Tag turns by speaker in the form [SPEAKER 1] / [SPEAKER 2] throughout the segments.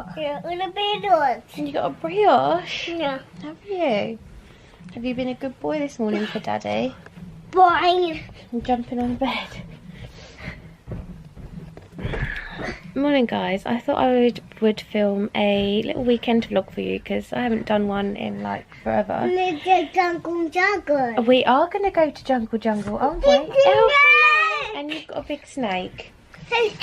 [SPEAKER 1] got?
[SPEAKER 2] Yeah, with a brioche.
[SPEAKER 1] You got a brioche?
[SPEAKER 2] Yeah.
[SPEAKER 1] Have you? Have you been a good boy this morning for Daddy?
[SPEAKER 2] Boing.
[SPEAKER 1] I'm jumping on the bed. Morning guys, I thought I would film a little weekend vlog for you because I haven't done one in like forever.
[SPEAKER 2] Jungle.
[SPEAKER 1] We are going to go to Jungle, aren't we? Oh, and you've got a big snake.
[SPEAKER 2] It's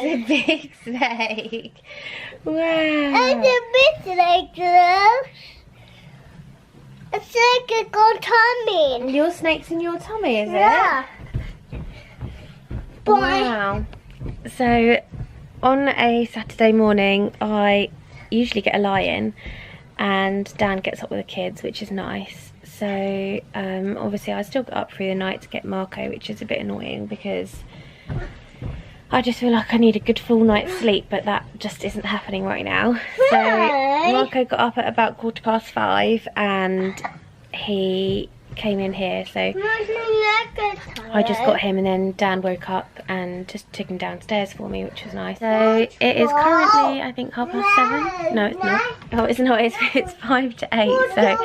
[SPEAKER 1] a big snake. Wow.
[SPEAKER 2] It's a big snake, girl. It's like a gold tummy.
[SPEAKER 1] Your snake's in your tummy, is
[SPEAKER 2] Yeah.
[SPEAKER 1] it? Wow. So on a Saturday morning I usually get a lie-in and Dan gets up with the kids, which is nice. So obviously I still got up through the night to get Marco, which is a bit annoying because I just feel like I need a good full night's sleep, but that just isn't happening right now. So Marco got up at about 5:15 and he came in here, so I just got him, and then Dan woke up and just took him downstairs for me, which was nice. So it is currently, I think, 7:30. No, it's not. Oh, it's not. It's 5 to 8. So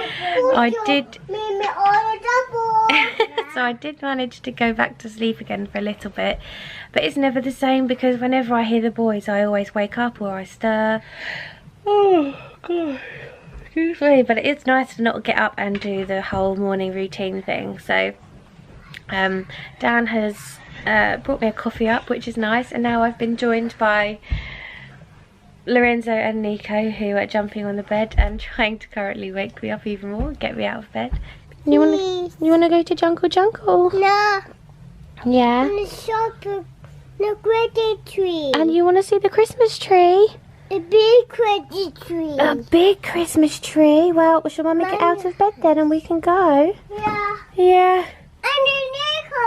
[SPEAKER 1] I did manage to go back to sleep again for a little bit, but it's never the same because whenever I hear the boys, I always wake up or I stir. Oh God. Excuse me, but it is nice to not get up and do the whole morning routine thing. So Dan has brought me a coffee up, which is nice, and now I've been joined by Lorenzo and Nico, who are jumping on the bed and trying to currently wake me up even more and get me out of bed. You wanna go to Jungle?
[SPEAKER 2] No.
[SPEAKER 1] Yeah.
[SPEAKER 2] I'm shop the Christmas tree.
[SPEAKER 1] And you wanna see the Christmas tree?
[SPEAKER 2] A big Christmas tree.
[SPEAKER 1] A big Christmas tree. Well, shall Mummy get out of bed then and we can go?
[SPEAKER 2] Yeah.
[SPEAKER 1] Yeah.
[SPEAKER 2] And the Nico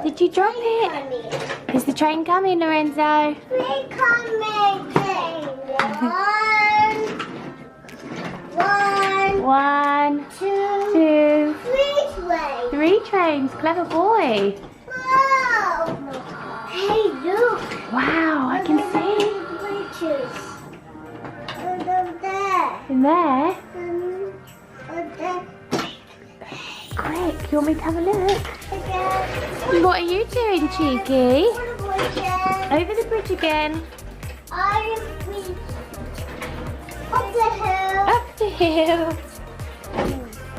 [SPEAKER 1] Did you drop it? Is the train coming, Lorenzo?
[SPEAKER 2] Train coming.
[SPEAKER 1] One, two, three trains. Clever boy.
[SPEAKER 2] Wow. Hey, look.
[SPEAKER 1] Wow, I can see.
[SPEAKER 2] Bridges. There.
[SPEAKER 1] In there?
[SPEAKER 2] There.
[SPEAKER 1] Quick, you want me to have a look? What are you doing, cheeky? Over the bridge again.
[SPEAKER 2] Up the hill.
[SPEAKER 1] Up the hill.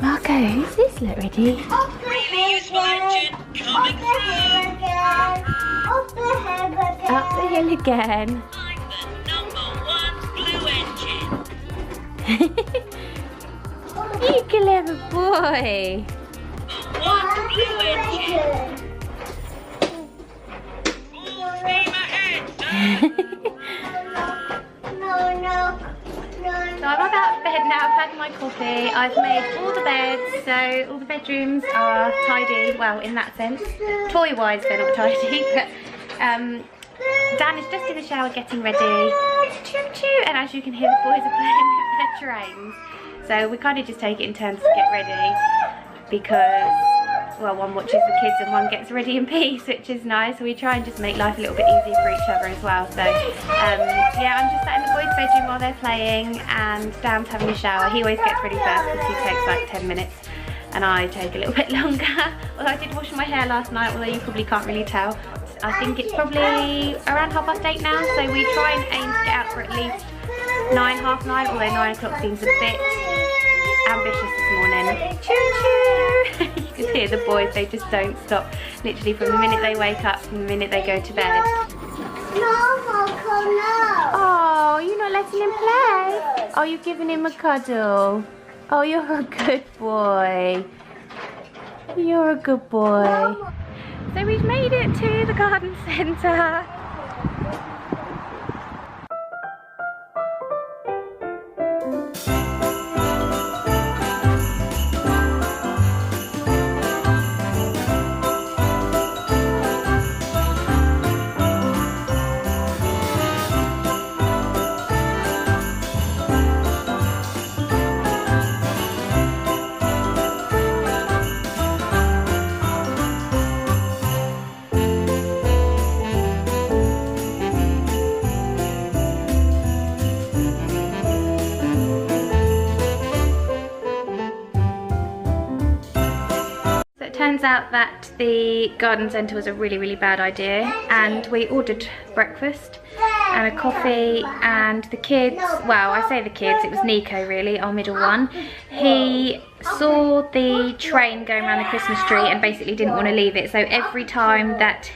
[SPEAKER 1] Marco, who's this? Look, ready?
[SPEAKER 2] Up the hill again. Up the hill again. Up the hill again.
[SPEAKER 1] Up the hill again.
[SPEAKER 3] I'm the #1 blue engine.
[SPEAKER 1] You clever boy.
[SPEAKER 3] One blue engine. Full steam ahead, sir.
[SPEAKER 2] No.
[SPEAKER 1] So I'm about to bed now. I've had my coffee. I've made all the beds, so all the bedrooms are tidy. Well, in that sense, toy-wise they're not tidy, but Dan is just in the shower getting ready. Choo-choo! And as you can hear, the boys are playing with their trains. So we kind of just take it in turns to get ready because, well, one watches the kids and one gets ready in peace, which is nice. We try and just make life a little bit easier for each other as well. So yeah, I'm just sat in the boys' bedroom while they're playing, and Dan's having a shower. He always gets ready first because he takes like 10 minutes and I take a little bit longer. Although I did wash my hair last night, although you probably can't really tell. I think it's probably around 8:30 now, so we try and aim to get out for at least 9, half 9, although 9 o'clock seems a bit ambitious this morning. Choo-choo! You can hear the boys, they just don't stop. Literally from the minute they wake up to the minute they go to bed. Oh, you're not letting him play? Oh, you're giving him a cuddle. Oh, you're a good boy. You're a good boy. So we've made it to the garden centre. Turns out that the garden centre was a really bad idea, and we ordered breakfast and a coffee, and the kids, well, I say the kids, it was Nico really, our middle one. He saw the train going around the Christmas tree and basically didn't want to leave it, so every time that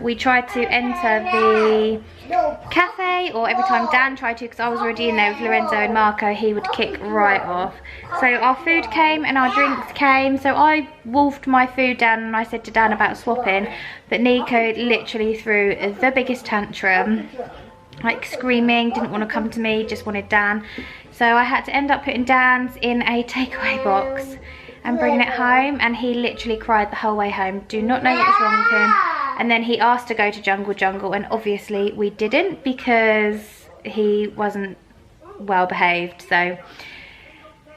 [SPEAKER 1] we tried to enter the cafe, or every time Dan tried to, because I was already in there with Lorenzo and Marco, he would kick right off. So our food came and our drinks came, so I wolfed my food down and I said to Dan about swapping, but Nico literally threw the biggest tantrum, like screaming, didn't want to come to me, just wanted Dan. So I had to end up putting Dan's in a takeaway box and bringing it home, and he literally cried the whole way home. Do not know what was wrong with him. And then he asked to go to Jungle, and obviously we didn't because he wasn't well behaved. So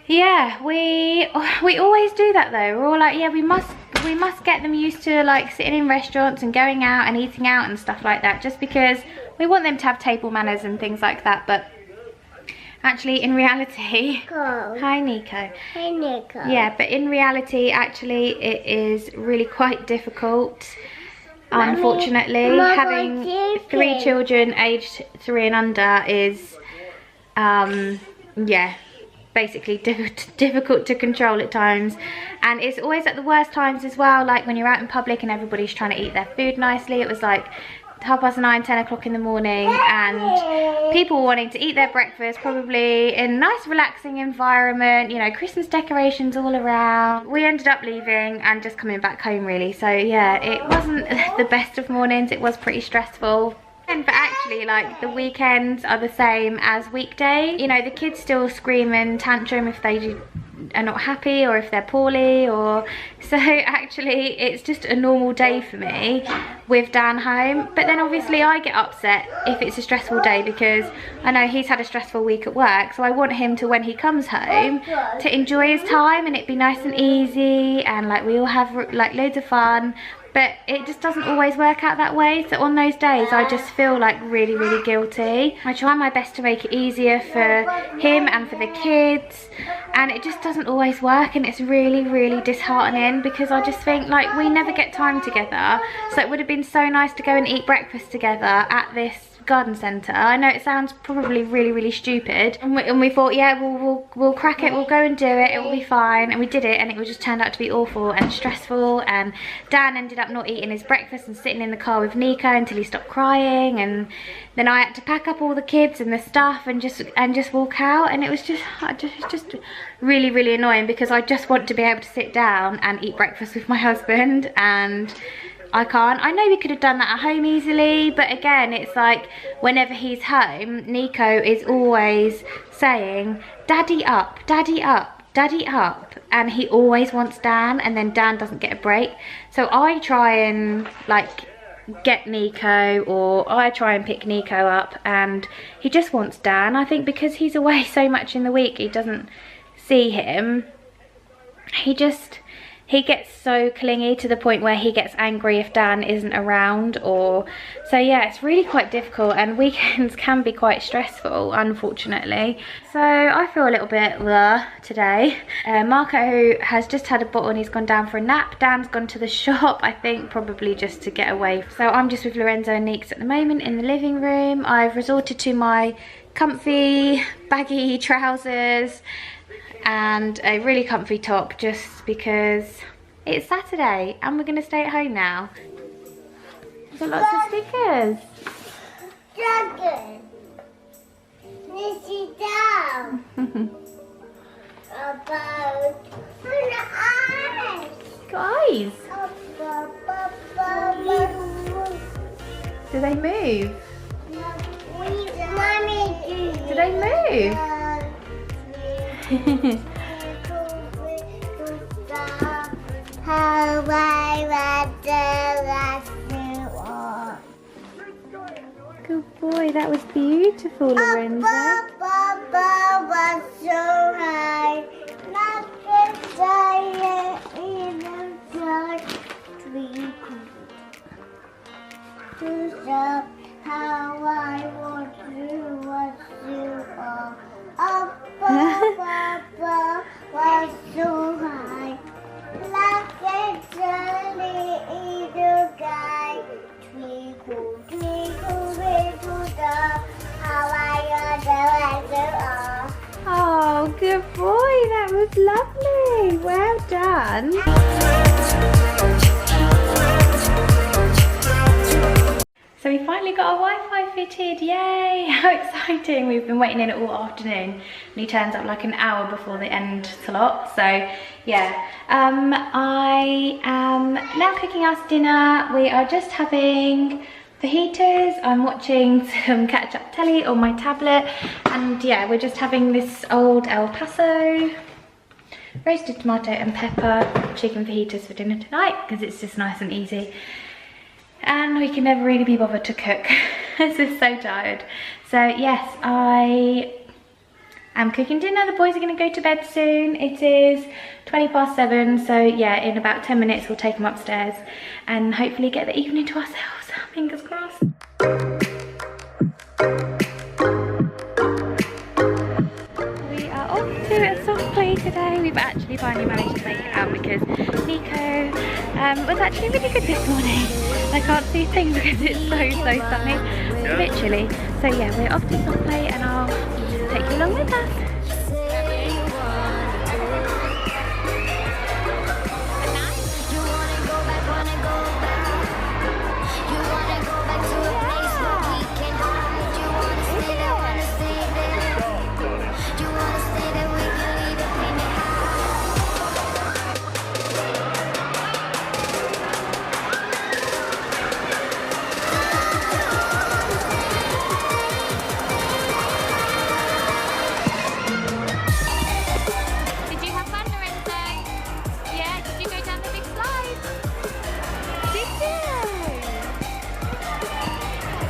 [SPEAKER 1] yeah, we always do that though. We're all like, yeah, we must get them used to like sitting in restaurants and going out and eating out and stuff like that, just because we want them to have table manners and things like that. But actually, in reality, hi Nico.
[SPEAKER 4] Hi Nico.
[SPEAKER 1] Yeah, but in reality, actually, it is really quite difficult. Unfortunately,
[SPEAKER 4] Mama,
[SPEAKER 1] having 3 children aged 3 and under is, yeah, basically difficult to control at times. And it's always at the worst times as well, like when you're out in public and everybody's trying to eat their food nicely. It was like 9:30, 10 o'clock in the morning, and people wanting to eat their breakfast, probably in a nice relaxing environment, you know, Christmas decorations all around. We ended up leaving and just coming back home really. So yeah, it wasn't the best of mornings, it was pretty stressful. But actually, like, the weekends are the same as weekdays. You know, the kids still scream and tantrum if they are not happy or if they're poorly, or so actually it's just a normal day for me with Dan home. But then obviously I get upset if it's a stressful day, because I know he's had a stressful week at work, so I want him to, when he comes home, to enjoy his time and it be nice and easy, and like we all have like loads of fun. But it just doesn't always work out that way. So on those days, I just feel like really guilty. I try my best to make it easier for him and for the kids, and it just doesn't always work, and it's really disheartening, because I just think like we never get time together. So it would have been so nice to go and eat breakfast together at this garden centre. I know it sounds probably really stupid, and we thought, yeah, we'll crack it, we'll go and do it, it will be fine. And we did it, and it just turned out to be awful and stressful, and Dan ended up not eating his breakfast and sitting in the car with Nico until he stopped crying, and then I had to pack up all the kids and the stuff and just walk out. And it was just really annoying, because I just want to be able to sit down and eat breakfast with my husband, and I can't. I know we could have done that at home easily, but again, it's like whenever he's home, Nico is always saying, "Daddy up, Daddy up, Daddy up," and he always wants Dan, and then Dan doesn't get a break. So I try and like get Nico, or I try and pick Nico up, and he just wants Dan. I think because he's away so much in the week, he doesn't see him. He gets so clingy to the point where he gets angry if Dan isn't around, or so yeah, it's really quite difficult, and weekends can be quite stressful, unfortunately. So I feel a little bit today. Marco has just had a bottle and he's gone down for a nap. Dan's gone to the shop, I think probably just to get away. So I'm just with Lorenzo and Neeks at the moment in the living room. I've resorted to my comfy baggy trousers and a really comfy top, just because it's Saturday and we're gonna stay at home now. We've got lots of stickers.
[SPEAKER 4] Dragon. This is down. About an eye.
[SPEAKER 1] Got toys? Do they move? Do they move? Good boy, that was beautiful, Lorenzo.
[SPEAKER 4] How I want to was you all. Was so high. Like a jolly eagle guy. Twinkle, twinkle, twinkle star. How I want to
[SPEAKER 1] Oh, good boy, that was lovely. Well done. So we finally got our Wi-Fi fitted, yay! How exciting! We've been waiting in it all afternoon and he turns up like an hour before the end slot. So yeah, I am now cooking us dinner. We are just having fajitas. I'm watching some catch-up telly on my tablet, and yeah, we're just having this old El Paso roasted tomato and pepper chicken fajitas for dinner tonight because it's just nice and easy. And we can never really be bothered to cook. I'm just so tired. So yes, I am cooking dinner. The boys are going to go to bed soon. It is 7:20, so yeah, in about 10 minutes we'll take them upstairs and hopefully get the evening to ourselves. Fingers crossed. We are off to a soft play today. We've actually finally managed to make it out because Nico was actually really good this morning. I can't see things because it's so sunny, literally. So yeah, we're off to soft play and I'll take you along with us.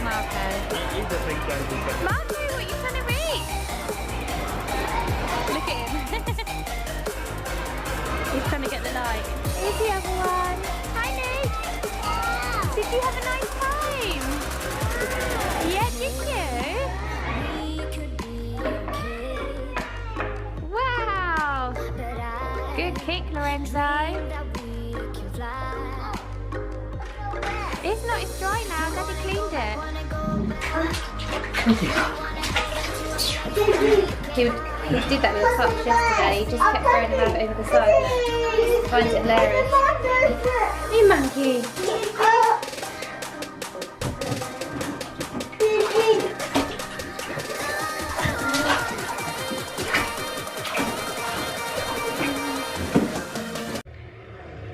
[SPEAKER 1] Marco, what are you trying to reach? Look at him. He's trying to get the light. Here's the other one. Hi, Nick. Did you have a nice time? Yeah, did you? Wow. Good kick, Lorenzo. It's not, it's dry now. Daddy cleaned it. He did that little touch yesterday. He just kept throwing the rabbit over the side. He finds it hilarious. You monkey.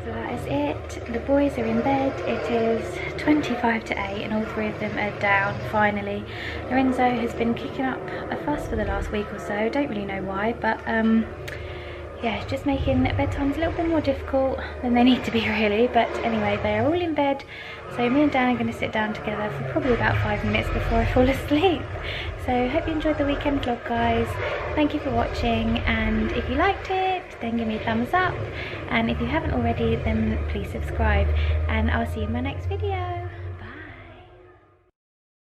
[SPEAKER 1] So that is it. The boys are in bed. It is 8:25 and all three of them are down finally. Lorenzo has been kicking up a fuss for the last week or so. Don't really know why, but yeah, just making bedtimes a little bit more difficult than they need to be really. But anyway, they are all in bed, so me and Dan are going to sit down together for probably about 5 minutes before I fall asleep. So hope you enjoyed the weekend vlog, guys. Thank you for watching, and if you liked it then give me a thumbs up, and if you haven't already then please subscribe, and I'll see you in my next video.